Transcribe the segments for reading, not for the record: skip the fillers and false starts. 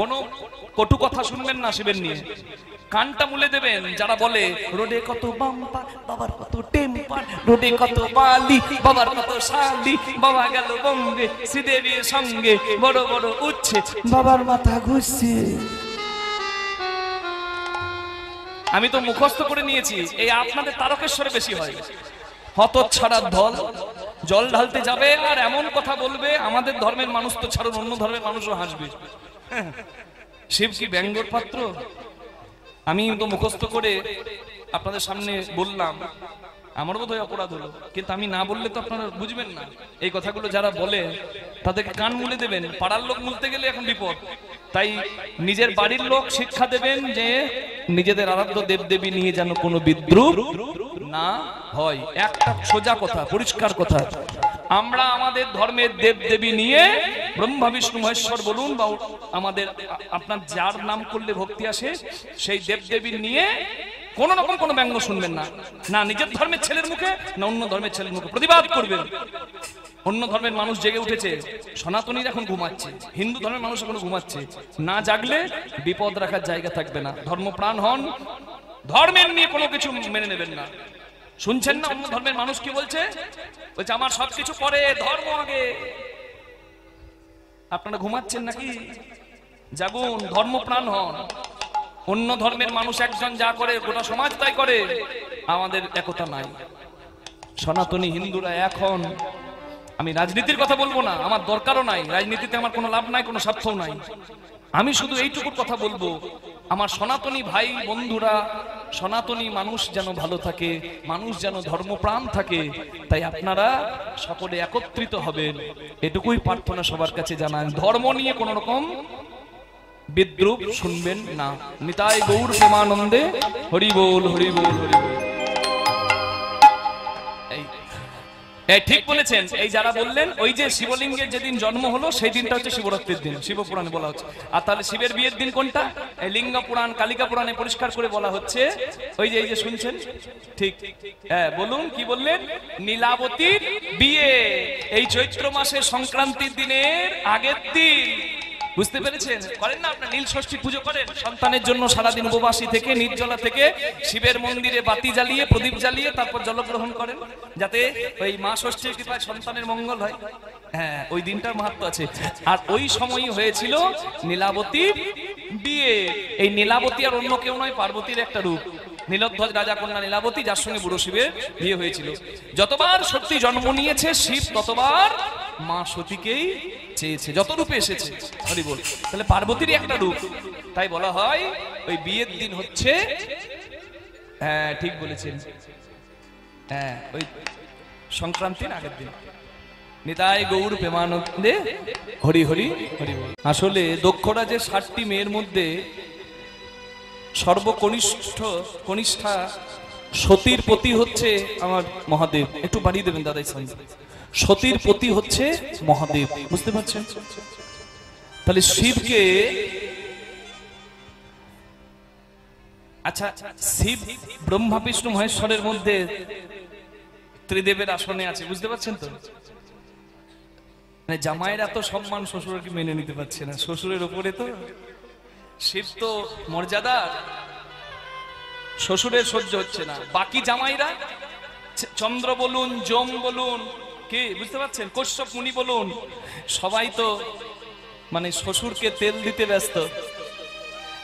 কোনো কটু কথা শুনবেন না শিবের নিয়ে, কানটা মুলে দেবেন। যারা বলে রোডে কত বাম্পা বাবার কত টেম্পার, রোডে কত বালি বাবার কত শালি, বাবা গেল বঙ্গে শ্রীদেবীর সঙ্গে বড় বড় উচ্ছে বাবার মাথা ঘুরছে। আমি তো মুখস্থ করে নিয়েছি, এই আপনাদের তারকেশ্বরে বেশি হয়। হতচ্ছাড়ার দল জল ঢালতে যাবে আর এমন কথা বলবে, আমাদের ধর্মের মানুষ তো ছাড়ুন, অন্য ধর্মের মানুষও হাসবে। শিব কি ব্যঙ্গর পাত্র? আমি তো মুখস্থ করে আপনাদের সামনে বললাম, আমার বোধহয় অপরাধ হলো, কিন্তু আমি না বললে তো আপনারা বুঝবেন না। এই কথাগুলো যারা বলে তাদেরকে কান মুলে দেবেন। পাড়ার লোক মুলতে গেলে এখন বিপদ, তাই নিজের বাড়ির লোক শিক্ষা দেবেন যে নিজেদের আরাধ্য দেবদেবী নিয়ে যেন কোনো বিদ্রুপ না হয়। একটা সোজা কথা, পরিষ্কার কথা, আমরা আমাদের ধর্মের দেবদেবী নিয়ে ব্রহ্মা বিষ্ণু মহেশ্বর বলুন বা আমাদের আপনার যার নাম করলে ভক্তি আসে সেই দেবদেবী নিয়ে কোন রকম কোনো ব্যঙ্গ শুনবেন না। না নিজের ধর্মের ছেলের মুখে না অন্য ধর্মের ছেলের মুখে, প্রতিবাদ করবেন। অন্য ধর্মের মানুষ জেগে উঠেছে, সনাতনীর এখন ঘুমাচ্ছে, হিন্দু ধর্মের মানুষ এখন ঘুমাচ্ছে। না জাগলে বিপদ রাখার জায়গা থাকবে না। ধর্মপ্রাণ হন, ধর্মের নিয়ে কোনো কিছু মেনে নেবেন না। শুনছেন না অন্য ধর্মের মানুষ কি বলছে? বলছে আমার সবকিছু পরে, ধর্ম আগে। আপনারা ঘুমাচ্ছেন নাকি? জাগুন, ধর্মপ্রাণ হন। অন্য ধর্মের মানুষ একজন যা করে গোটা সমাজ তাই করে, আমাদের একতা নাই। সনাতনী হিন্দুরা এখন, আমি রাজনীতির কথা বলবো না, আমার দরকারও নাই, রাজনীতিতে আমার কোনো লাভ নাই, কোনো স্বার্থও নাই। আমি শুধু এইটুকুর কথা বলবো, আমার সনাতনী ভাই বন্ধুরা, সনাতনী মানুষ যেন ভালো থাকে, মানুষ যেন ধর্মপ্রাণ থাকে। তাই আপনারা সকলে একত্রিত হবেন, এটুকুই প্রার্থনা সবার কাছে জানান। ধর্ম নিয়ে কোন রকম বিদ্রুপ শুনবেন না। নিতাই গৌর প্রেমানন্দে, হরি বল হরি বল হরি বল। এই ঠিক বলেছেন। এই যারা বললেন ওই যে শিবলিঙ্গের যেদিন জন্ম হলো সেই দিনটা হচ্ছে শিবরাত্রির দিন, শিব পুরাণে বলা হচ্ছে। আর তাহলে শিবের বিয়ের দিন কোনটা? এই লিঙ্গ পুরাণ, কালিকা পুরাণে পরিষ্কার করে বলা হচ্ছে। ওই যে এই যে শুনছেন, ঠিক হ্যাঁ বলুন, কি বললেন? নীলাবতীর বিয়ে এই চৈত্র মাসের সংক্রান্তির দিনের আগের দিন। বুঝতে পেরেছেন? করেন না আপনার নীল ষষ্ঠী পুজো করেন, সন্তানের জন্য সারাদিন উপবাসী থেকে নির্জলা থেকে শিবের মন্দিরে বাতি জ্বালিয়ে প্রদীপ জ্বালিয়ে তারপর জলগ্রহণ করেন, যাতে ওই মা ষষ্ঠীর কৃপায় সন্তানের মঙ্গল হয়। হ্যাঁ, ওই দিনটার মাহাত্ম্য আছে। আর ওই সময়ই হয়েছিল নীলাবতীর বিয়ে। এই নীলাবতী আর অন্য কেউ নয়, পার্বতীর একটা রূপ। নীলধ্বজ রাজা কন্যা নীলাবতী, যার সঙ্গে বুড়ো শিবের বিয়ে হয়েছিল। যতবার সত্যি জন্ম নিয়েছে শিব, ততবার মা সতীকেই চেয়েছে, যত রূপে এসেছে। হরি বল। তাহলে পার্বতীর একটা রূপ, তাই বলা হয় ওই বিয়ের দিন হচ্ছে, হ্যাঁ ঠিক বলেছেন, হ্যাঁ ওই সংক্রান্তির আগের দিন। নিতাই গৌর প্রেমানন্দে, হরি হরি হরি বল। আসলে দক্ষরাজের 60টি মেয়ের মধ্যে সর্বকনিষ্ঠা সতীর পতি হচ্ছে আমার মহাদেব। একটু বাড়িয়ে দেবেন দাদা। সতীর পতি হচ্ছে মহাদেব, বুঝতে পারছেন? তাহলে শিবকে, আচ্ছা শিব ব্রহ্মা বিষ্ণু মহেশ্বরের মধ্যে ত্রিদেবের আসনে আছে, বুঝতে পারছেন তো? জামাইয়ের এত সম্মান শ্বশুরকে মেনে নিতে পারছে না, শ্বশুরের উপরে তো শিব তো মর্যাদা, শ্বশুরের সহ্য হচ্ছে না। বাকি জামাইরা চন্দ্র বলুন, যম বলুন, কি বুঝতে পারছেন, কশ্যপ মুনি বলুন, সবাই তো মানে শ্বশুরকে তেল দিতে ব্যস্ত।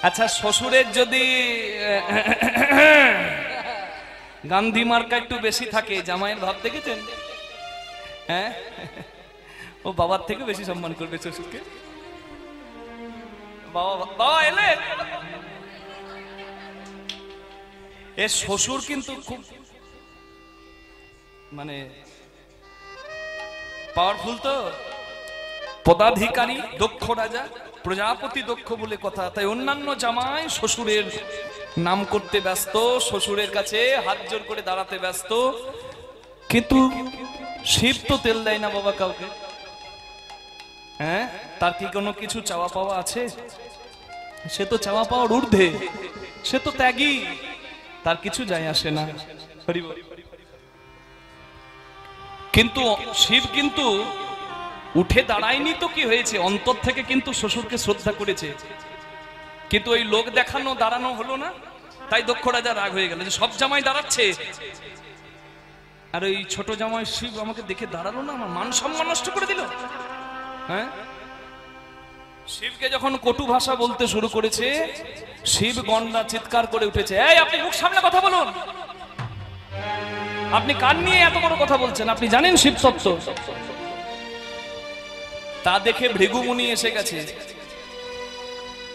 আচ্ছা শ্বশুরের যদি গান্ধী মার্কা একটু বেশি থাকে, জামাইয়ের ভাব দেখেছেন? হ্যাঁ, ও বাবার থেকে বেশি সম্মান করবে শ্বশুরকে। বাবা এলেন, এ শ্বশুর কিন্তু খুব মানে পাওয়ারফুল, তো পদাধিকারী, দক্ষ রাজা, প্রজাপতি দক্ষ বলে কথা। তাই অন্যান্য জামাই শ্বশুরের নাম করতে ব্যস্ত, শ্বশুরের কাছে হাত জোর করে দাঁড়াতে ব্যস্ত, কিন্তু শিব তো তেল দেয় না বাবা কাউকে। হ্যাঁ, তার কি কোনো কিছু চাওয়া পাওয়া আছে? সে তো চাওয়া পাওয়ার ঊর্ধ্বে, সে তো ত্যাগী, তার কিছু যায় আসে না। কিন্তু শিব কিন্তু উঠে দাঁড়ায়নি তো কি হয়েছে, অন্তর থেকে কিন্তু শ্বশুরকে শ্রদ্ধা করেছে। কিন্তু ওই লোক দেখানো দাঁড়ানো হলো না, তাই দক্ষ রাজা রাগ হয়ে গেল যে সব জামাই দাঁড়াচ্ছে আর ওই ছোট জামাই শিব আমাকে দেখে দাঁড়ালো না, আমার মান সম্মান নষ্ট করে দিল। হ্যাঁ, শিবকে যখন কটু ভাষা বলতে শুরু করেছে, শিব গণনা চিৎকার করে উঠেছে, এই আপনি মুখ সামনে কথা বলুন, আপনি কান নিয়ে এত বড় কথা বলছেন, আপনি জানেন শিব তত্ত্ব? তা দেখে ভৃগুমুনি এসে গেছে,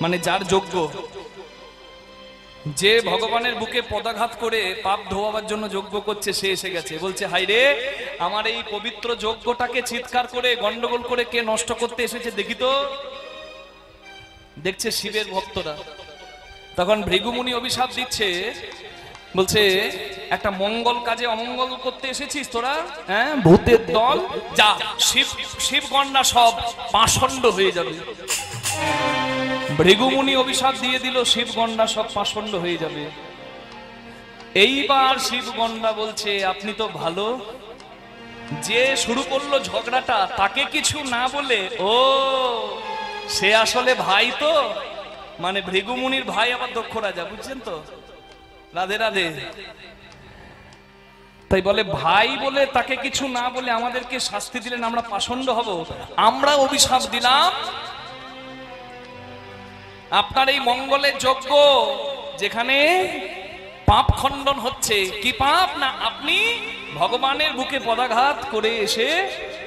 মানে যার যোগ্য, যে ভগবানের বুকে পদাঘাত করে পাপ ধোয়াবার জন্য যজ্ঞ করছে, সে এসে গেছে। বলছে, হাই রে, আমার এই পবিত্র যজ্ঞটাকে চিৎকার করে গন্ডগোল করে কে নষ্ট করতে এসেছে দেখি তো। দেখছে শিবের ভক্তরা। তখন ভৃগুমুনি অভিশাপ দিচ্ছে, বলছে, একটা মঙ্গল কাজে অমঙ্গল করতে এসেছিস তোরা, হ্যাঁ, ভূতের দল, যা শিবগণরা সব পাষণ্ড হয়ে যাবে। ভৃগুমুনি অভিশাপ দিয়ে দিল, শিবগণরা সব পাষণ্ড হয়ে যাবে। এইবার শিবগণরা বলছে, আপনি তো ভালো, যে শুরু করলো ঝগড়াটা তাকে কিছু না বলে, ও সে আসলে ভাই তো, মানে ভৃগুমুনির ভাই আবার দক্ষ রাজা, বুঝছেন তো? রাধে রাধে। তাই বলে ভাই বলে তাকে কিছু না বলে আমাদেরকে শাস্তি দিলেন, আমরা পাষণ্ড হব? আমরা অভিশাপ দিলাম আপনার এই মঙ্গলের যজ্ঞ যেখানে পাপ খণ্ডন হচ্ছে, কি পাপ না, আপনি ভগবানের বুকে পদাঘাত করে এসে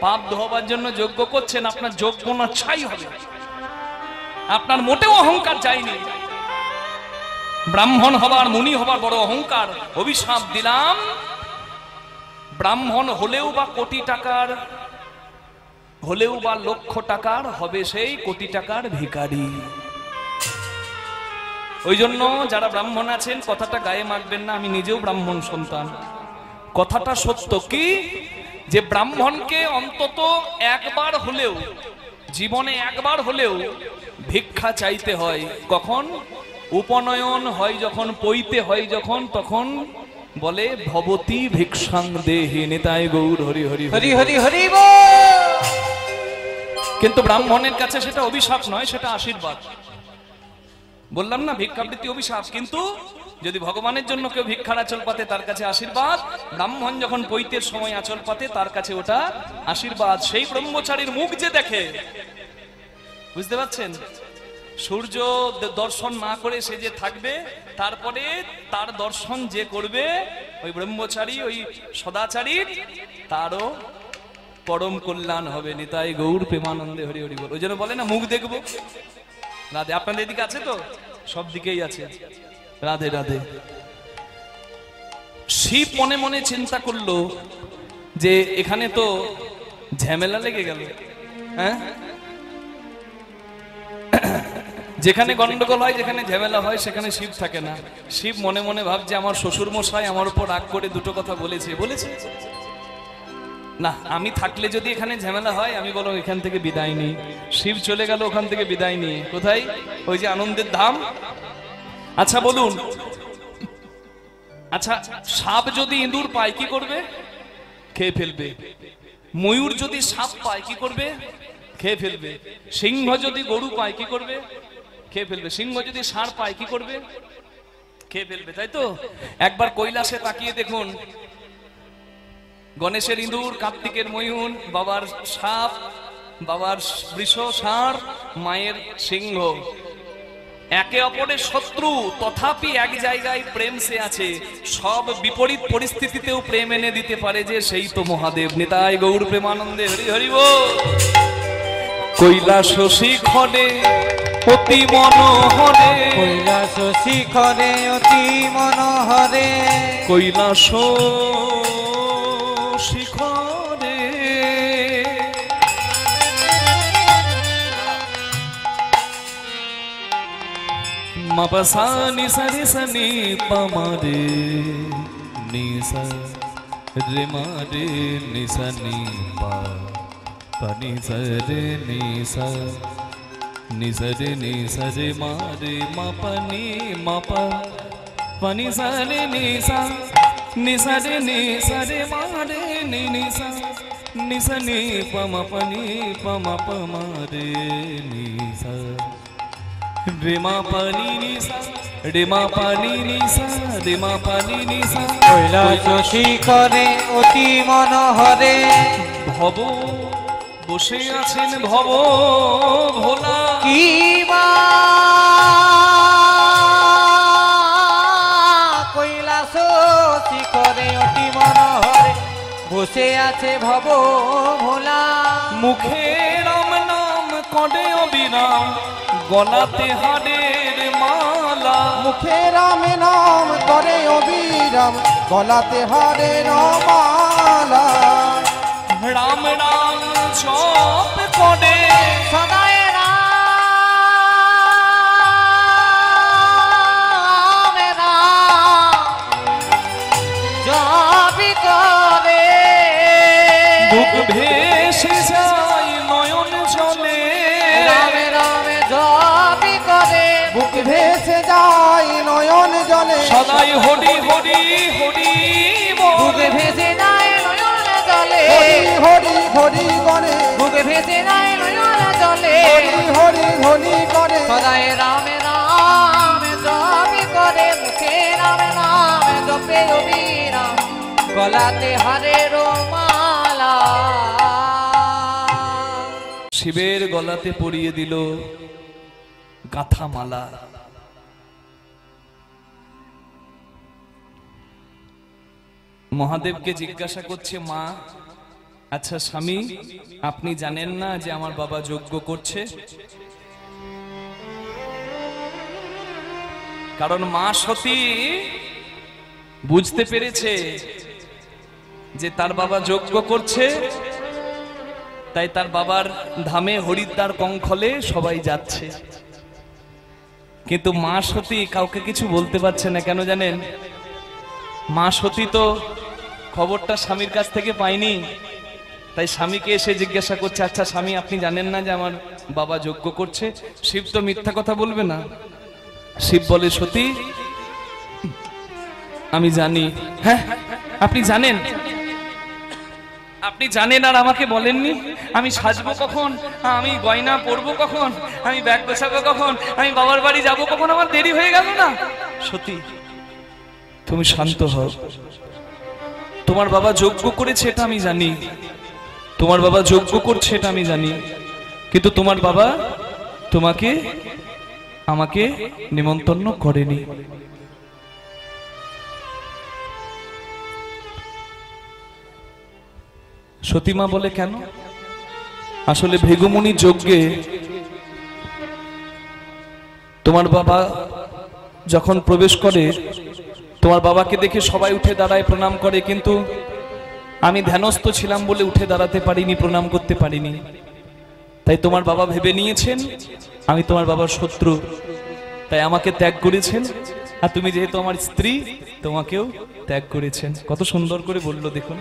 পাপ ধোয়াবার জন্য যজ্ঞ করছেন, আপনার যজ্ঞ না ছাই হবে, আপনার মোটেও অহংকার যায়নি। ব্রাহ্মণ হবার, মুনি হবার বড় অহংকার। অভিশাপ দিলাম, ব্রাহ্মণ হলেও বা কোটি টাকার, হলেও বা লক্ষ টাকার, হবে সেই কোটি টাকার ভিখারি। ওই জন্য যারা ব্রাহ্মণ আছেন কথাটা গায়ে মাখবেন না, আমি নিজেও ব্রাহ্মণ সন্তান। কথাটা সত্য কি, যে ব্রাহ্মণকে অন্তত একবার হলেও, জীবনে একবার হলেও ভিক্ষা চাইতে হয়। কখন? উপনয়ন হয় যখন, পৈতে হয় যখন, তখন বলে ভবতি ভিক্ষাং দেহি নিতাই গৌর হরি হরি হরি হরি হরি। কিন্তু ব্রাহ্মণের কাছে সেটা অভিশাপ নয়, সেটা আশীর্বাদ। বললাম না ভিক্ষাবৃত্তি অভিশাপ, কিন্তু যদি ভগবানের জন্য কেউ ভিক্ষার আঁচল পাতে তার কাছে আশীর্বাদ, ব্রাহ্মণ যখন পৈতের সময় আঁচল পাতে তার কাছে ওটা আশীর্বাদ। সেই ব্রহ্মচারীর মুখ যে দেখে, বুঝতে পারছেন, সূর্য দর্শন না করে সে যে থাকবে, তারপরে তার দর্শন যে করবে, ওই ব্রহ্মচারী, ওই সদাচারীর, তারও পরম কল্যাণ হবে। নিতাই গৌর প্রেমানন্দে হরি হরি বল। ওই জন্য বলে না মুখ দেখবো। রাধে। আপনাদের এদিকে আছে তো? সব দিকেই আছে। রাধে রাধে। শিব মনে মনে চিন্তা করলো যে এখানে তো ঝামেলা লেগে গেল। হ্যাঁ, যেখানে গন্ডগোল হয়, যেখানে ঝামেলা হয়, সেখানে শিব থাকে না। শিব মনে মনে ভাবছে আমার শ্বশুর মশাই আমার উপর রাগ করে দুটো কথা বলেছে না, আমি থাকলে যদি এখানে ঝামেলা হয়, আমি বলো এখান থেকে বিদায় নিই। শিব চলে গেল ওখান থেকে বিদায় নিয়ে, কোথায়? ওই যে আনন্দের ধাম। আচ্ছা বলুন, আচ্ছা সাপ যদি ইঁদুর পায় কি করবে? খেয়ে ফেলবে। ময়ূর যদি সাপ পায় কি করবে? খেয়ে ফেলবে। সিংহ যদি গরু পায় কি করবে? খেয়ে ফেলবে। সিংহ যদি ষাঁড় পায় কি করবে? খেয়ে ফেলবে, তাই তো? একবার কৈলাসে তাকিয়ে দেখুন, গণেশের ইঁদুর, কার্তিকের ময়ূর, বাবার সাপ, বাবার বৃষ ষাঁড়, মায়ের সিংহ, একে অপরের শত্রু, তথাপি এক জায়গায় প্রেম সে আছে। সব বিপরীত পরিস্থিতিতেও প্রেম এনে দিতে পারে যে, সেই তো মহাদেব। নিতাই গৌর প্রেমানন্দে হরি হরি বল। কৈলাস শিখরে অতি মনোহরে, কৈলাস শিখরে অতি মনোহরে, কৈলাস শিখরে মপসা নিসরে সনি পমরে নিসা রে মারে নিসনি পা পানি সরে নিসা নিসরে নিসরে মারে মাপনি মাপা পানি সরে নিসা নিসরে নিসরে মারে নিসা নিসনি পম পনি পম পমারে নিসা। রেমা পানি নিসা রেমা পানি নিসা রেমা পানি নিসা কৈলাস শিখরে অতি মনোহরে ভব বসে আছেন ভব ভোলা কি বা কৈলাস শিখরে অতি মনোহরে বসে আছে ভব ভোলা মুখে রাম নাম কডে অবিরাম গলাতে হাড়ের মালা মুখে রাম নাম করে অবিরাম গলাতে হারে মালা রাম রাম জপ করে সদায় রাম রাম জপি করে বুক ভেসে যায় নয়ন জলে রাম রাম জপি করে বুক ভেসে যায় নয়ন জলে সদাই হরি হরি হরি বল। বুকে ভেসে যায় নয়ন জলে হরি হরি হরি করে বুকে ভেসে যায় নয়ন জলে হরি হরি হরি করে সদায় রাম রাম জপি করে মুখে রাম নাম জপে অবিরাম গলাতে হারের মালা শিবের গলাতে পরিয়ে দিল গাথা মালা। মহাদেবকে জিজ্ঞাসা করছে মা, আচ্ছা স্বামী, আপনি জানেন না যে আমার বাবা যজ্ঞ করছে? কারণ মা সতী বুঝতে পেরেছে যে তার বাবা যজ্ঞ করছে, তাই তার বাবার ধামে হরিদ্বার কঙ্খলে সবাই যাচ্ছে। কিন্তু মা সতী কাউকে কিছু বলতে পারছে না। কেন জানেন? মা সতী তো খবরটা স্বামীর কাছ থেকে পায়নি, তাই স্বামীকে এসে জিজ্ঞাসা করছে, আচ্ছা স্বামী, আপনি জানেন না যে আমার বাবা যজ্ঞ করছে? শিব তো মিথ্যা কথা বলবে না। শিব বলে, সতী আমি জানি। হ্যাঁ, আপনি জানেন? আপনি জানেন আর আমাকে বলেননি? আমি সাজবো কখন, আমি গয়না পরবো কখন, আমি ব্যাগ গোছাবো কখন, আমি বাবার বাড়ি যাব কখন? আমার দেরি হয়ে গেল না? সতী তুমি শান্ত হও। তোমার বাবা যজ্ঞ করেছে এটা আমি জানি, তোমার বাবা যজ্ঞ করছে এটা আমি জানি, কিন্তু তোমার বাবা তোমাকে আমাকে নিমন্ত্রণ করেনি। সতীমা বলে, কেন? আসলে ভৃগুমুনি যজ্ঞে তোমার বাবা যখন প্রবেশ করে, তোমার বাবাকে দেখে সবাই উঠে দাঁড়ায়, প্রণাম করে, কিন্তু আমি ধ্যানস্থ ছিলাম বলে উঠে দাঁড়াতে পারিনি, প্রণাম করতে পারিনি। তাই তোমার বাবা ভেবে নিয়েছেন আমি তোমার বাবার শত্রু, তাই আমাকে ত্যাগ করেছেন। আর তুমি যেহেতু আমার স্ত্রী, তোমাকেও ত্যাগ করেছেন। কত সুন্দর করে বললো দেখুন।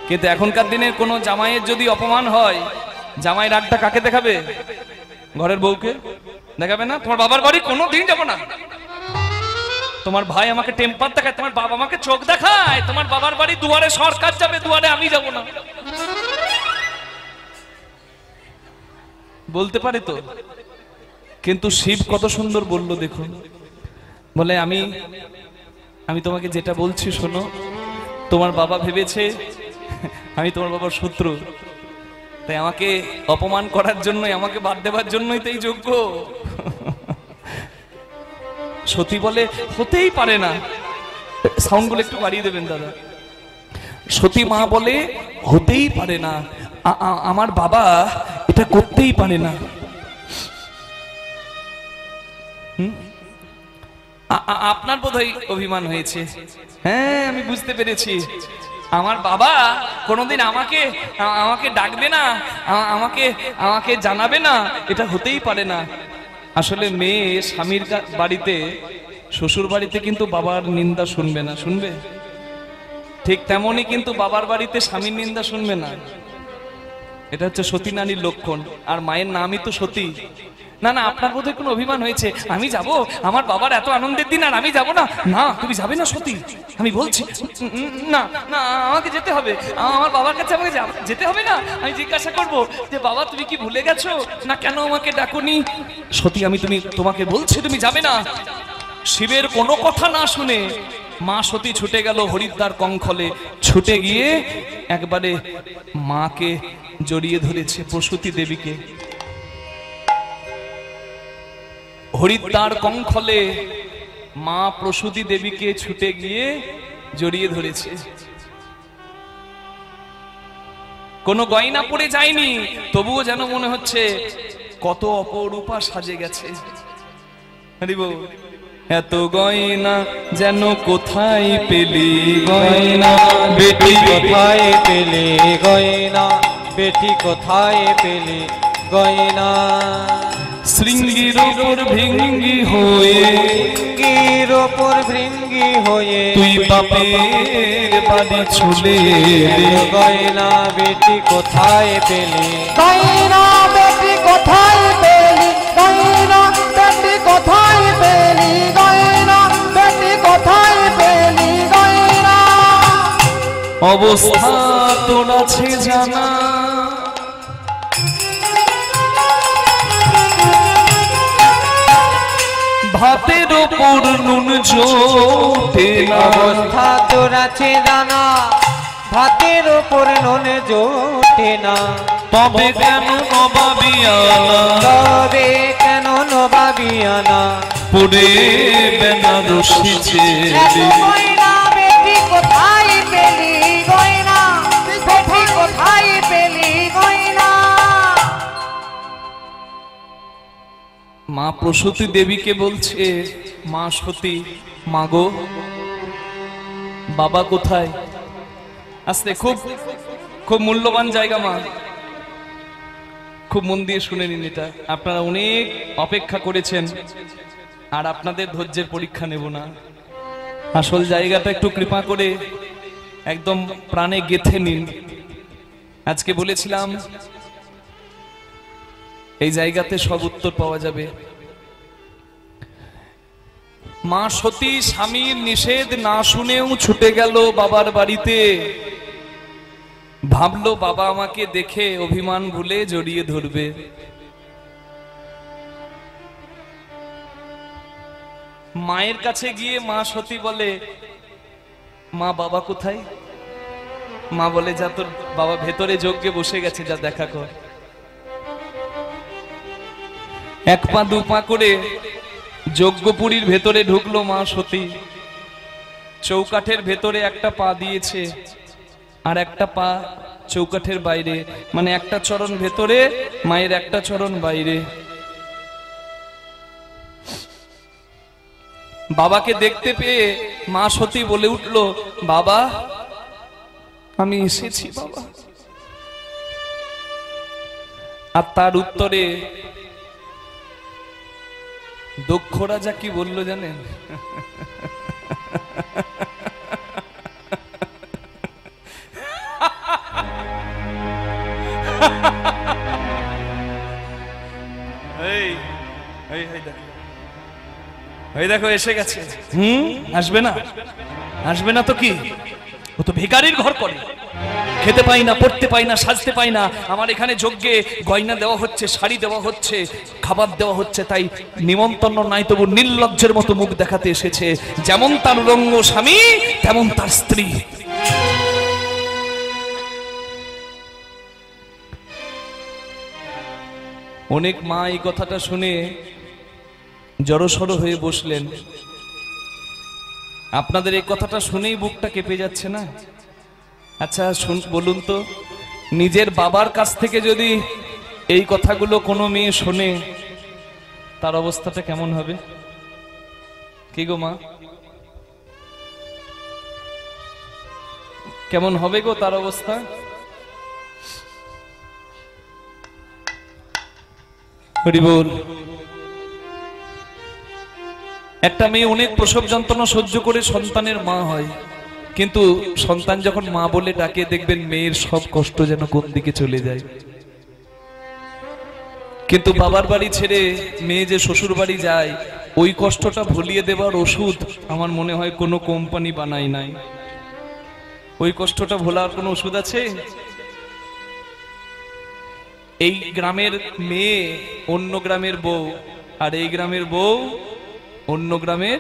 কিন্তু এখনকার দিনের কোনো জামাইয়ের যদি অপমান হয়, জামাই রাগটা কাকে দেখাবে? ঘরের বউকে দেখাবে না? তোমার বাবার বাড়ি কোনো দিন যাবো না। তোমার ভাই আমাকে টেম্পার দেখায়, তোমার বাবা আমাকে চোখ দেখায়, তোমার বাবার বাড়ি দুয়ারে সরকার যাবে, দুয়ারে আমি যাব না। বলতে পারে তো? কিন্তু শিব কত সুন্দর বললো দেখুন। বলে, আমি তোমাকে যেটা বলছি শোনো। তোমার বাবা ভেবেছে আমি তোমার বাবার শত্রু, তাই আমাকে অপমান করার জন্যই, আমাকে বাদ দেবার জন্যই তো এই যজ্ঞ। সতী বলে, হতেই পারে না। সাউন্ড গুলো একটু বাড়িয়ে দেবেন দাদা। সতী মা বলে, হতেই পারে না, আমার বাবা এটা করতেই পারে না। আপনার বোধহয় অভিমান হয়েছে। হ্যাঁ, আমি বুঝতে পেরেছি। আমার বাবা কোনোদিন আমাকে ডাকবে না, আমাকে জানাবে না, এটা হতেই পারে না। আসলে মেয়ে স্বামীর বাড়িতে, শ্বশুর বাড়িতে কিন্তু বাবার নিন্দা শুনবে না, শুনবে? ঠিক তেমনই কিন্তু বাবার বাড়িতে স্বামীর নিন্দা শুনবে না। এটা হচ্ছে সতী নারীর লক্ষণ। আর মায়ের নামই তো সতী। না না, আপনার বোধহয় কোনো অভিমান হয়েছে। আমি যাব, আমার বাবার এত আনন্দের দিন আর আমি যাব না? না, তুমি যাবে না সতী, আমি বলছি। না না, আমাকে যেতে হবে, আমার বাবার কাছে আমাকে যেতে হবে না। আমি জিজ্ঞাসা করব যে বাবা তুমি কি ভুলে গেছো না, কেন আমাকে ডাকোনি? সতী, তোমাকে বলছি তুমি যাবে না। শিবের কোনো কথা না শুনে মা সতী ছুটে গেল হরিদ্বার কঙ্খলে। ছুটে গিয়ে একবারে মাকে জড়িয়ে ধরেছে, প্রসূতি দেবীকে। হরিদ্বার কঙ্খলে মা প্রসূতি দেবীকে ছুটে গিয়ে জড়িয়ে ধরেছে। কোনো গয়না পরে যায়নি, তবুও যেন মনে হচ্ছে কত অপরূপা সাজে গেছে। এত গয়না যেন কোথায় পেলি গয়না, বেটি কোথায় পেলে গয়না, বেটি কোথায় পেলে গয়না। শৃঙ্গির ওপর ভৃঙ্গি হয়ে, ভৃঙ্গির ওপর ভৃঙ্গি হয়ে, তুই বাপের বাড়ি চলে এলি। গয়না বেটি কোথায় পেলে গয়না বেটি কোথায় পেলি, গয়না বেটি কোথায় পেলি, গয়না বেটি কোথায় পেলি গয়না। অবস্থা তোর আছে জানা, ভাতের ওপর নুন জোটে না। অবস্থা তোর আছে জানা, ভাতের ওপর নুন জোটে না। তবে কেন নবাবিয়ানা, তবে কেন নবাবিয়ানা, পড়ে বেনারসি ছেড়ে। গয়না বেটি কোথায় পেলি গয়না, বেটি কোথায় পেলি গয়না। মা প্রসূতি দেবীকে বলছে, মা সতী, মা গো, বাবা কোথায়? আস্তে, খুব খুব মূল্যবান জায়গা মা, খুব মন দিয়ে শুনে নিন। এটা আপনারা অনেক অপেক্ষা করেছেন, আর আপনাদের ধৈর্যের পরীক্ষা নেব না। আসল জায়গাটা একটু কৃপা করে একদম প্রাণে গেঁথে নিন। আজকে বলেছিলাম এই জায়গাতে সব উত্তর পাওয়া যাবে। মা সতী স্বামীর নিষেধ না শুনেও ছুটে গেল বাবার বাড়িতে। ভাবলো বাবা আমাকে দেখে অভিমান ভুলে জড়িয়ে ধরবে। মায়ের কাছে গিয়ে মা সতী বলে, মা বাবা কোথায়? মা বলে, যা তোর বাবা ভেতরে যজ্ঞে বসে গেছে, যা দেখা কর। এক পা দু পা করে যজ্ঞপুরীর ভেতরে ঢুকলো মা সতী। চৌকাঠের ভেতরে একটা পা দিয়েছে, আর একটা পা চৌকাঠের বাইরে, মানে একটা চরণ ভেতরে, মায়ের একটা চরণ বাইরে। বাবাকে দেখতে পেয়ে মা সতী বলে উঠল, বাবা আমি এসেছি বাবা। আর তার উত্তরে দক্ষ রাজা কি বলল জানেন? এই দেখো এসে গেছে। আসবে না? আসবে না তো কি, ও তো ভিখারির ঘর করে, খেতে পাই না, পড়তে পাই না, সাজতে পাই না। আমার এখানে যজ্ঞে গয়না দেওয়া হচ্ছে, শাড়ি দেওয়া হচ্ছে, খাবার দেওয়া হচ্ছে, তাই নিমন্ত্রণ নাই তবু নির্লজ্জের মতো মুখ দেখাতে এসেছে। যেমন তার উলঙ্গ স্বামী, তেমন তার স্ত্রী। অনেক মা এই কথাটা শুনে জড়সড় হয়ে বসলেন। আপনাদের এই কথাটা শুনেই বুকটা কেঁপে যাচ্ছে না? আচ্ছা বলুন তো, নিজের বাবার কাছ থেকে যদি এই কথাগুলো কোনো মেয়ে শোনে, তার অবস্থাটা কেমন হবে? কি গো মা, কেমন হবে গো তার অবস্থা? হরি বল। একটা মেয়ে অনেক প্রসব যন্ত্রণা সহ্য করে সন্তানের মা হয়, কিন্তু সন্তান যখন মা বলে ডাকে, দেখবেন মেয়ের সব কষ্ট যেন কোন দিকে চলে যায়। কিন্তু বাবার বাড়ি ছেড়ে মেয়ে যে শ্বশুর বাড়ি যায়, ওই কষ্টটা ভুলিয়ে দেবার ওষুধ আমার মনে হয় কোনো কোম্পানি বানায় নাই। ওই কষ্টটা ভোলার কোনো ওষুধ আছে? এই গ্রামের মেয়ে অন্য গ্রামের বউ, আর এই গ্রামের বউ অন্য গ্রামের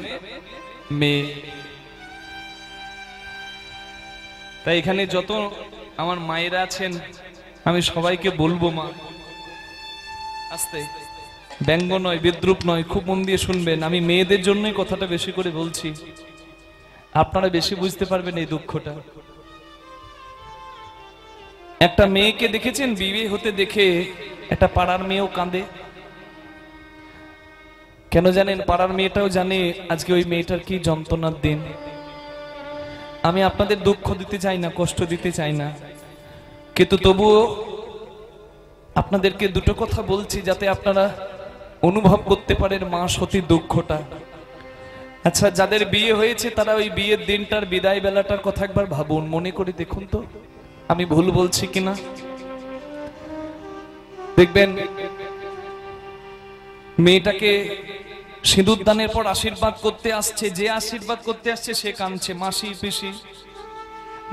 মেয়ে। তাই এখানে যত আমার মায়েরা আছেন, আমি সবাইকে বলবো, মা আস্তে, ব্যঙ্গ নয়, বিদ্রুপ নয়, খুব মন দিয়ে শুনবেন। আমি মেয়েদের জন্যই কথাটা বেশি করে বলছি, আপনারা বেশি বুঝতে পারবেন এই দুঃখটা। একটা মেয়েকে দেখেছেন বিয়ে হতে দেখে একটা পাড়ার মেয়েও কাঁদে? কেন জানেন? পাড়ার মেয়েটাও জানে আজকে ওই মেয়েটার কি যন্ত্রণার দিন। আমি আপনাদের দুঃখ দিতে চাই না, কষ্ট দিতে চাই না, কিন্তু তবুও আপনাদেরকে দুটো কথা বলছি যাতে আপনারা অনুভব করতে পারেন মা সতীর দুঃখটা। আচ্ছা, যাদের বিয়ে হয়েছে তারা ওই বিয়ের দিনটার বিদায় বেলাটার কথা একবার ভাবুন, মনে করে দেখুন তো আমি ভুল বলছি কিনা। দেখবেন মেয়েটাকে সিঁদুর দানের পর আশীর্বাদ করতে আসছে, যে আশীর্বাদ করতে আসছে সে কাঁদছে, মাসি পিসি।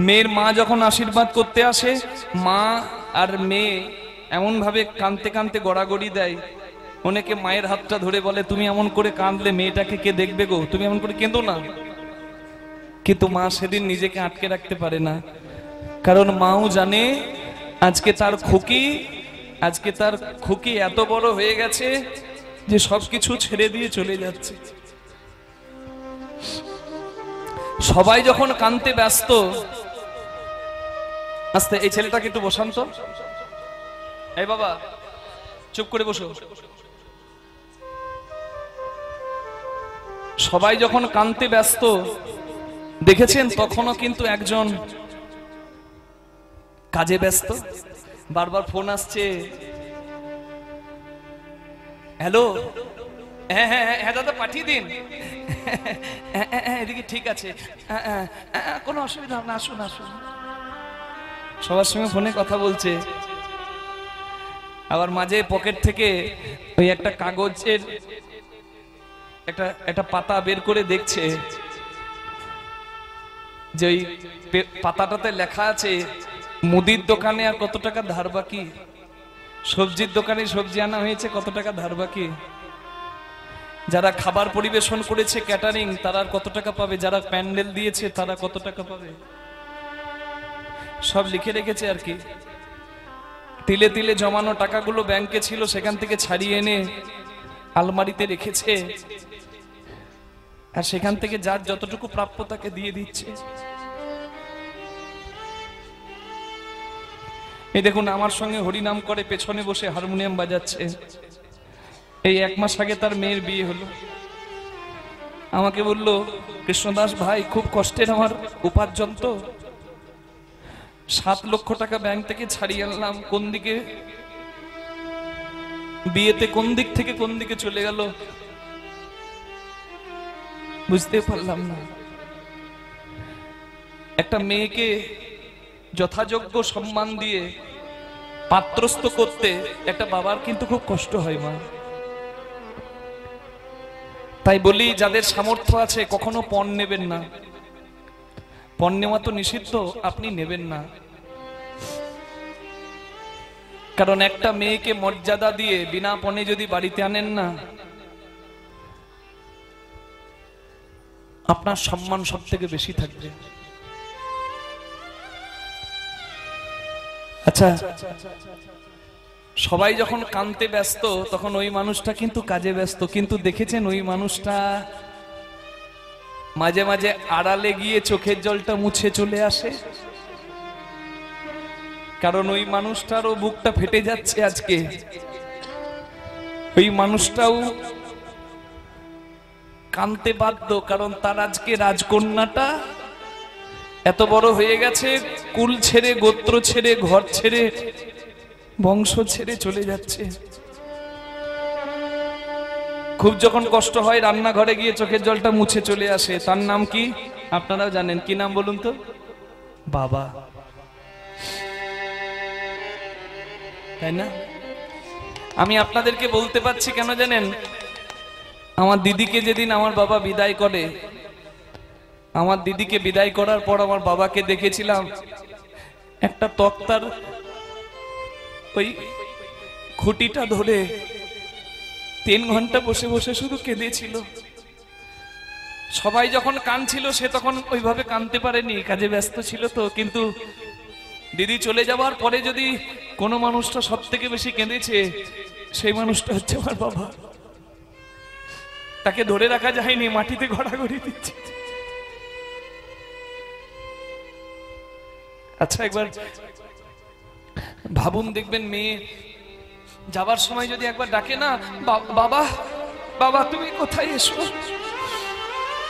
মেয়ের মা যখন আশীর্বাদ করতে আসে, মা আর মেয়ে এমন ভাবে কাঁদতে কাঁদতে গড়াগড়ি দেয়, অনেকে মায়ের হাতটা ধরে বলে তুমি এমন করে কাঁদলে মেয়েটাকে কে দেখবে গো, তুমি এমন করে কেঁদো না। কিন্তু মা সেদিন নিজেকে আটকে রাখতে পারে না, কারণ মাও জানে আজকে তার খুকি এত বড় হয়ে গেছে যে সবকিছু ছেড়ে দিয়ে চলে যাচ্ছে। সবাই যখন কাঁদতে ব্যস্ত, আস্তে, এই ছেলেটাকে একটু বসান তো, এই বাবা চুপ করে বসো। সবাই যখন কাঁদতে ব্যস্ত দেখেছেন, তখনও কিন্তু একজন কাজে ব্যস্ত। বারবার ফোন আসছে, হ্যালো, হ্যাঁ হ্যাঁ হ্যাঁ দাদা পাঠিয়ে দিন, এদিকে ঠিক আছে, কোনো অসুবিধা হবে না, আসুন আসুন। সবার সঙ্গে ফোনে কথা বলছে, আবার মাঝে পকেট থেকে ওই একটা কাগজের একটা পাতা বের করে দেখছে যে ওই পাতাটাতে লেখা আছে মুদির দোকানে আর কত টাকা ধার বাকি, সবজির দোকানে সবজি আনা হয়েছে কত টাকা ধার বাকি, যারা খাবার পরিবেশন করেছে ক্যাটারিং তারা আর কত টাকা পাবে, যারা প্যান্ডেল দিয়েছে তারা কত টাকা পাবে, সব লিখে রেখেছে আর কি। তিলে তিলে জমানো টাকাগুলো ব্যাংকে ছিল, সেখান থেকে ছাড়িয়ে এনে আলমারিতে রেখেছে, আর সেখান থেকে যার যতটুকু প্রাপ্য তাকে দিয়ে দিচ্ছে। এই দেখুন আমার সঙ্গে হরিনাম করে পেছনে বসে হারমোনিয়াম বাজাচ্ছে। এই 1 মাস আগে তার মেয়ের বিয়ে হলো, আমাকে বলল কৃষ্ণদাস ভাই খুব কষ্টের আমার উপার্জন, তো 7 লক্ষ টাকা ব্যাংক থেকে ছাড়িয়ে আনলাম, কোন দিকে বিয়েতে কোন দিক থেকে কোন দিকে চলে গেল বুঝতে পারলাম না। একটা মেয়েকে যথাযোগ্য সম্মান দিয়ে পাত্রস্থ করতে একটা বাবার কিন্তু খুব কষ্ট হয় মা। তাই বলি যাদের সামর্থ্য আছে কখনো পণ নেবেন না, পণ নেওয়া তো নিষিদ্ধ, আপনি নেবেন না। কারণ একটা মেয়েকে মর্যাদা দিয়ে বিনা পণে যদি বাড়িতে আনেন না, আপনার সম্মান সব থেকে বেশি থাকবে। আচ্ছা, সবাই যখন কাঁদতে ব্যস্ত তখন ওই মানুষটা কিন্তু কাজে ব্যস্ত, কিন্তু দেখেছেন ওই মানুষটা মাঝে মাঝে আড়ালে গিয়ে চোখের জলটা মুছে চলে আসে, কারণ ওই মানুষটারও বুকটা ফেটে যাচ্ছে আজকে। ওই মানুষটাও কাঁদতে বাধ্য, কারণ তার আজকে রাজকন্যাটা এত বড় হয়ে গেছে, কুল ছেড়ে গোত্র ছেড়ে ঘর ছেড়ে বংশ ছেড়ে চলে যাচ্ছে। খুব যখন কষ্ট হয় রান্নাঘরে গিয়ে চোখের জলটা মুছে চলে আসে। তার নাম কি আপনারাও জানেন, কি নাম বলুন তো? বাবা, তাই না? আমি আপনাদেরকে বলতে পারছি কেন জানেন? আমার দিদিকে যেদিন আমার বাবা বিদায় করে, আমার দিদিকে বিদায় করার পর আমার বাবাকে দেখেছিলাম একটা তক্তার ওই খুঁটিটা ধরে 3 ঘন্টা বসে বসে শুধু কেঁদেছিল। সবাই যখন কাঁদছিল সে তখন ওইভাবে কাঁদতে পারেনি, কাজে ব্যস্ত ছিল তো। কিন্তু দিদি চলে যাওয়ার পরে যদি কোনো মানুষটা সব থেকে বেশি কেঁদেছে, সেই মানুষটা হচ্ছে আমার বাবা। তাকে ধরে রাখা যায়নি, মাটিতে গড়াগড়ি দিচ্ছে। আচ্ছা একবার ভাবুন, দেখবেন মেয়ে যাবার সময় যদি একবার ডাকে না, বাবা বাবা তুমি কোথায়, এসো।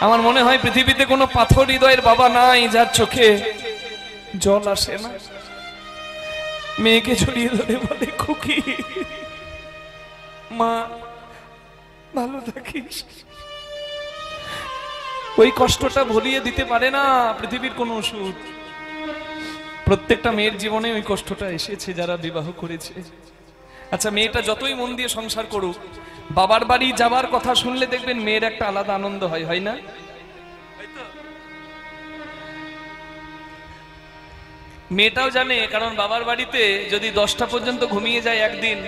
আমার মনে হয় পৃথিবীতে কোনো পাথর হৃদয়ের বাবা নাই যার চোখে জল আসে না। মেয়েকে জড়িয়ে ধরে বলে, খুকি মা ভালো থাকিস। ওই কষ্টটা ভুলিয়ে দিতে পারে না পৃথিবীর কোনো ওষুধ। প্রত্যেকটা মেয়ের জীবনে ওই কষ্টটা এসেছে যারা বিবাহ করেছে। আচ্ছা, মেয়েটা যতই মন দিয়ে সংসার করুক, বাবার বাড়ি যাবার কথা শুনলে দেখবেন মেয়ের একটা আলাদা আনন্দ হয়, হয় না? মেয়েটাও জানে, কারণ বাবার বাড়িতে যদি 10টা পর্যন্ত ঘুমিয়ে যায় একদিন,